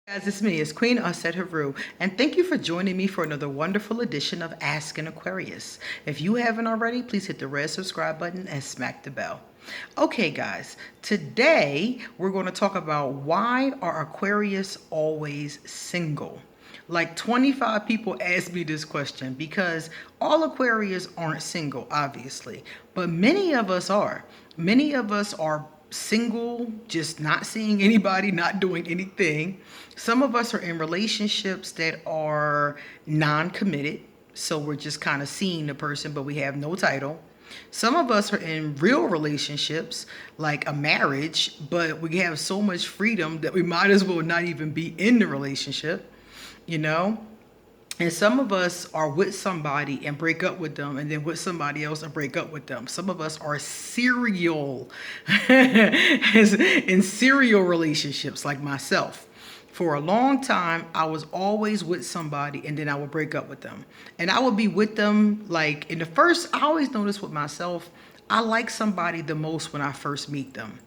Guys, it's me, it's Queen Aset Haru, and thank you for joining me for another wonderful edition of Ask an Aquarius. If you haven't already, please hit the red subscribe button and smack the bell. Okay, guys, today we're going to talk about why are Aquarius always single? Like 25 people asked me this question because all Aquarius aren't single, obviously, but many of us are. Many of us are single, just not seeing anybody, not doing anything. Some of us are in relationships that are non committed. So we're just kind of seeing the person, but we have no title. Some of us are in real relationships, like a marriage, but we have so much freedom that we might as well not even be in the relationship, you know? And some of us are with somebody and break up with them, and then with somebody else and break up with them. Some of us are serial, in serial relationships, like myself. For a long time, I was always with somebody, and then I would break up with them. And I would be with them, like, in the first, I always notice with myself, I like somebody the most when I first meet them.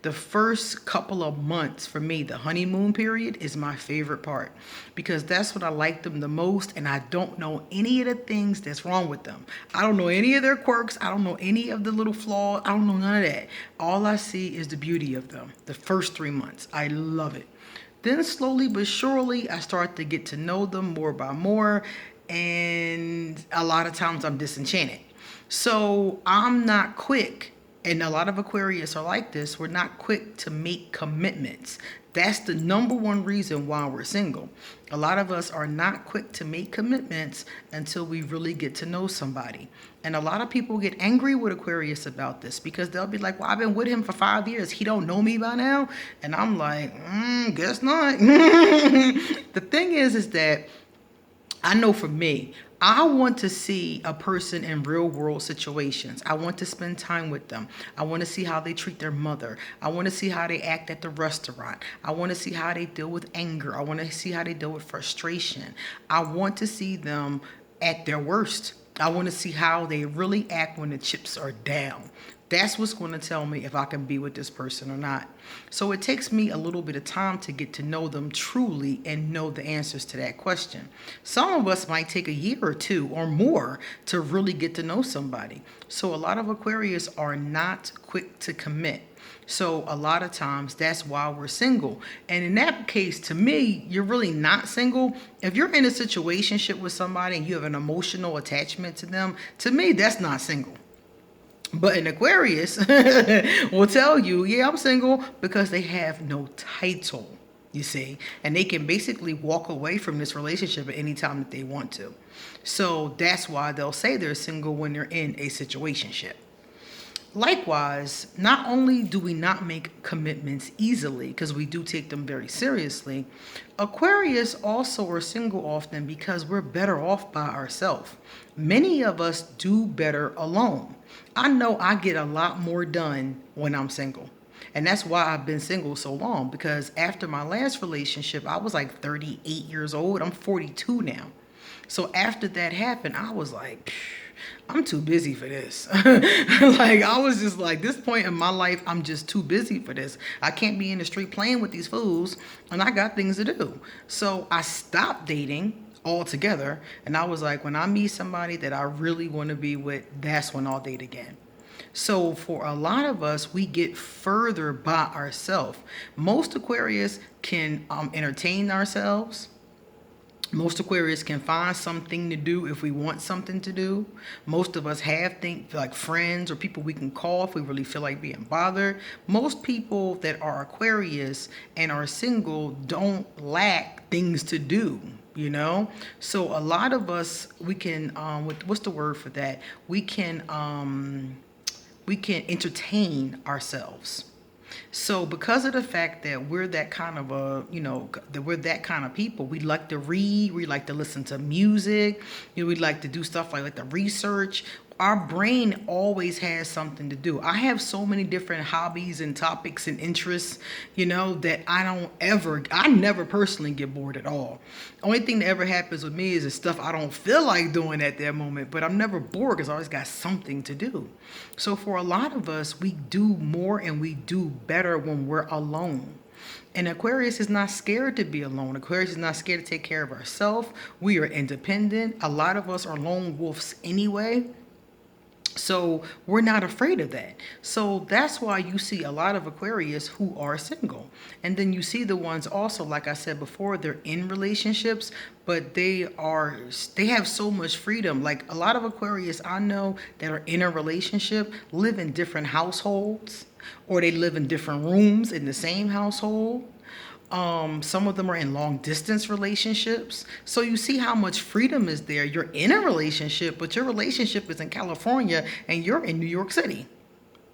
The first couple of months for me, the honeymoon period, is my favorite part because that's when I like them the most, and I don't know any of the things that's wrong with them. I don't know any of their quirks. I don't know any of the little flaws. I don't know none of that. All I see is the beauty of them. The first 3 months, I love it. Then slowly but surely, I start to get to know them more by more, and a lot of times I'm disenchanted. So I'm not quick, and a lot of Aquarius are like this. We're not quick to make commitments. That's the number one reason why we're single. A lot of us are not quick to make commitments until we really get to know somebody. And a lot of people get angry with Aquarius about this because they'll be like, well, I've been with him for 5 years. He don't know me by now. And I'm like, guess not. The thing is that I know for me, I want to see a person in real world situations. I want to spend time with them. I want to see how they treat their mother. I want to see how they act at the restaurant. I want to see how they deal with anger. I want to see how they deal with frustration. I want to see them at their worst. I want to see how they really act when the chips are down. That's what's going to tell me if I can be with this person or not. So it takes me a little bit of time to get to know them truly and know the answers to that question. Some of us might take a year or two or more to really get to know somebody. So a lot of Aquarius are not quick to commit. So a lot of times that's why we're single. And in that case, to me, you're really not single. If you're in a situationship with somebody and you have an emotional attachment to them, to me, that's not single. But an Aquarius will tell you, yeah, I'm single because they have no title, you see, and they can basically walk away from this relationship at any time that they want to. So that's why they'll say they're single when they're in a situationship. Likewise, not only do we not make commitments easily because we do take them very seriously, Aquarius also are single often because we're better off by ourselves. Many of us do better alone. I know I get a lot more done when I'm single. And that's why I've been single so long, because after my last relationship, I was like 38 years old. I'm 42 now. So after that happened, I was like, I'm too busy for this. Like, I was just like, this point in my life, I'm just too busy for this. I can't be in the street playing with these fools, and I got things to do. So I stopped dating altogether, and I was like, when I meet somebody that I really want to be with, that's when I'll date again. So for a lot of us, we get further by ourselves. Most Aquarius can entertain ourselves. Most Aquarius can find something to do if we want something to do. Most of us have think like friends or people we can call if we really feel like being bothered. Most people that are Aquarius and are single don't lack things to do, you know. So a lot of us, we can what's the word for that? We can entertain ourselves. So because of the fact that we're that kind of that we're that kind of people, we like to read, we like to listen to music, we like to do stuff like the research. Our brain always has something to do. I have so many different hobbies and topics and interests, that I never personally get bored at all. Only thing that ever happens with me is the stuff I don't feel like doing at that moment, but I'm never bored because I always got something to do. So for a lot of us, we do more and we do better when we're alone. And Aquarius is not scared to be alone. Aquarius is not scared to take care of ourselves. We are independent. A lot of us are lone wolves anyway. So we're not afraid of that. So that's why you see a lot of Aquarius who are single. And then you see the ones also, like I said before, they're in relationships, but they have so much freedom. Like a lot of Aquarius I know that are in a relationship live in different households, or they live in different rooms in the same household. Some of them are in long distance relationships. So you see how much freedom is there. You're in a relationship, but your relationship is in California and you're in New York City.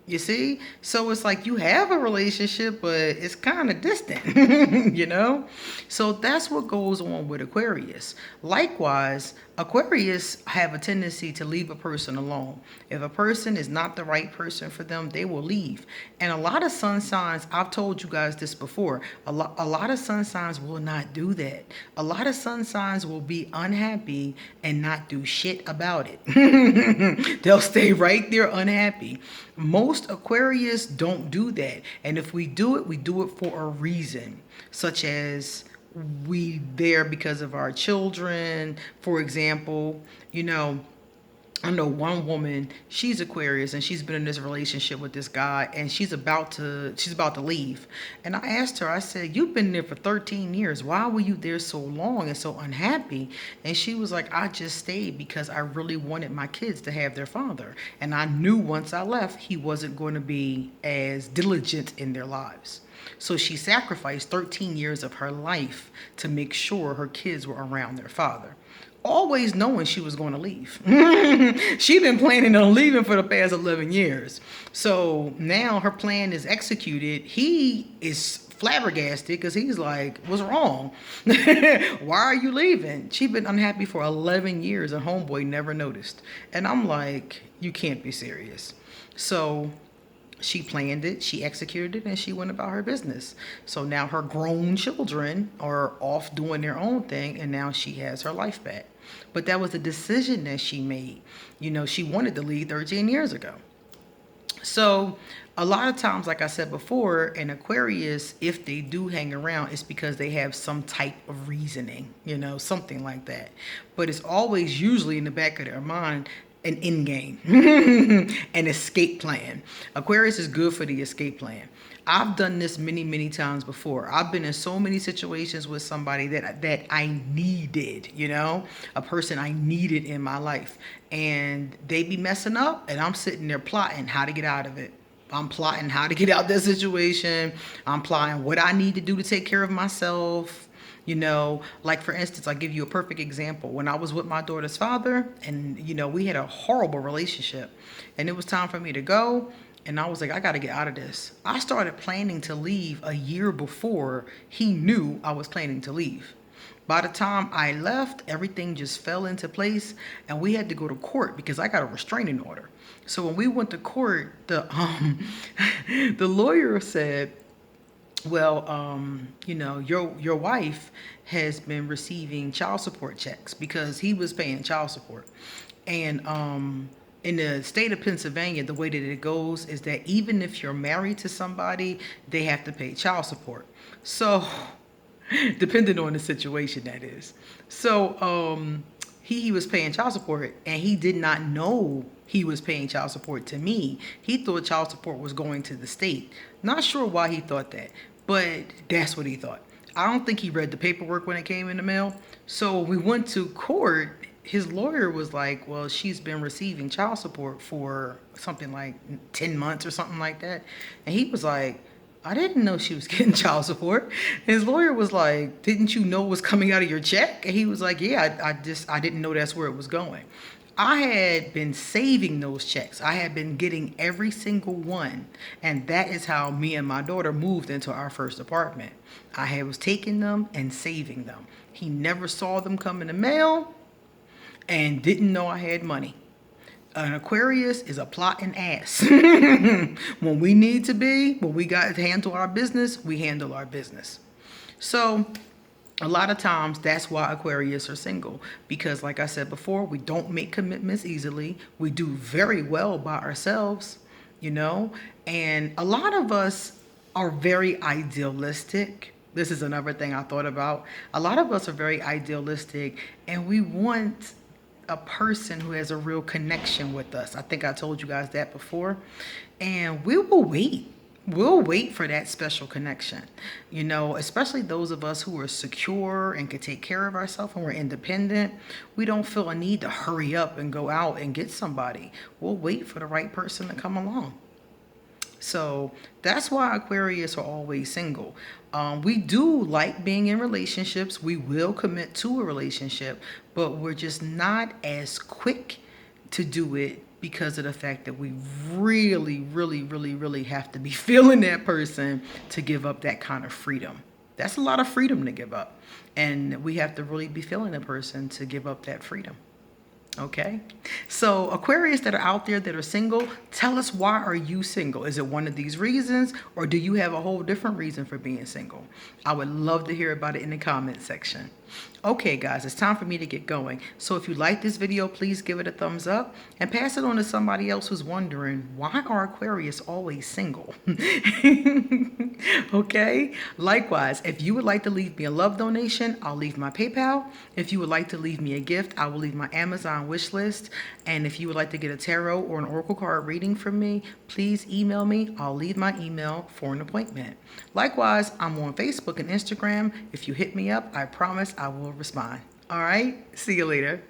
You see? So it's like you have a relationship, but it's kind of distant, you know? So that's what goes on with Aquarius. Likewise, Aquarius have a tendency to leave a person alone. If a person is not the right person for them, they will leave. And a lot of sun signs, I've told you guys this before, a lot of sun signs will not do that. A lot of sun signs will be unhappy and not do shit about it. They'll stay right there unhappy. Most Aquarius don't do that. And if we do it for a reason, such as we there because of our children. For example, you know, I know one woman, she's Aquarius and she's been in this relationship with this guy and she's about to leave. And I asked her, I said, "You've been there for 13 years. Why were you there so long and so unhappy?" And she was like, "I just stayed because I really wanted my kids to have their father. And I knew once I left, he wasn't going to be as diligent in their lives." So she sacrificed 13 years of her life to make sure her kids were around their father, always knowing she was going to leave. She'd been planning on leaving for the past 11 years. So now her plan is executed. He is flabbergasted because he's like, "What's wrong? Why are you leaving?" She'd been unhappy for 11 years and homeboy never noticed. And I'm like, you can't be serious. So she planned it, she executed it, and she went about her business. So now her grown children are off doing their own thing, and now she has her life back. But that was a decision that she made. You know, she wanted to leave 13 years ago. So a lot of times, like I said before, an Aquarius, if they do hang around, it's because they have some type of reasoning, you know, something like that. But it's always usually in the back of their mind an end game, an escape plan. Aquarius is good for the escape plan. I've done this many, many times before. I've been in so many situations with somebody that I needed, you know, a person I needed in my life. And they be messing up and I'm sitting there plotting how to get out of it. I'm plotting how to get out of that situation. I'm plotting what I need to do to take care of myself. You know, like for instance, I'll give you a perfect example. When I was with my daughter's father and, you know, we had a horrible relationship and it was time for me to go. And I was like, I got to get out of this. I started planning to leave a year before he knew I was planning to leave. By the time I left, everything just fell into place and we had to go to court because I got a restraining order. So when we went to court, the lawyer said, "Well, you know, your wife has been receiving child support checks," because he was paying child support. And in the state of Pennsylvania, the way that it goes is that even if you're married to somebody, they have to pay child support. So depending on the situation, that is. So he was paying child support and he did not know he was paying child support to me. He thought child support was going to the state. Not sure why he thought that, but that's what he thought. I don't think he read the paperwork when it came in the mail. So we went to court. His lawyer was like, "Well, she's been receiving child support for something like 10 months or something like that." And he was like, "I didn't know she was getting child support." And his lawyer was like, "Didn't you know it was coming out of your check?" And he was like, "Yeah, I didn't know that's where it was going." I had been saving those checks. I had been getting every single one. And that is how me and my daughter moved into our first apartment. Was taking them and saving them. He never saw them come in the mail and didn't know I had money. An Aquarius is a plotting ass. When we need to be, when we got to handle our business, we handle our business. So a lot of times that's why Aquarius are single, because like I said before, we don't make commitments easily. We do very well by ourselves, you know, and a lot of us are very idealistic. This is another thing I thought about. A lot of us are very idealistic and we want a person who has a real connection with us. I think I told you guys that before. And we will wait. We'll wait for that special connection, you know, especially those of us who are secure and can take care of ourselves and we're independent. We don't feel a need to hurry up and go out and get somebody. We'll wait for the right person to come along. So that's why Aquarius are always single. We do like being in relationships. We will commit to a relationship, but we're just not as quick to do it because of the fact that we really have to be feeling that person to give up that kind of freedom. That's a lot of freedom to give up. And we have to really be feeling a person to give up that freedom. Okay, so Aquarius that are out there that are single, tell us, why are you single? Is it one of these reasons, or do you have a whole different reason for being single? I would love to hear about it in the comment section. Okay guys, it's time for me to get going. So if you like this video, please give it a thumbs up and pass it on to somebody else who's wondering, why are Aquarius always single? Okay, likewise, if you would like to leave me a love donation, I'll leave my PayPal. If you would like to leave me a gift, I will leave my Amazon wish list. And if you would like to get a tarot or an oracle card reading from me, please email me. I'll leave my email for an appointment. Likewise, I'm on Facebook and Instagram. If you hit me up, I promise I will respond. All right, see you later.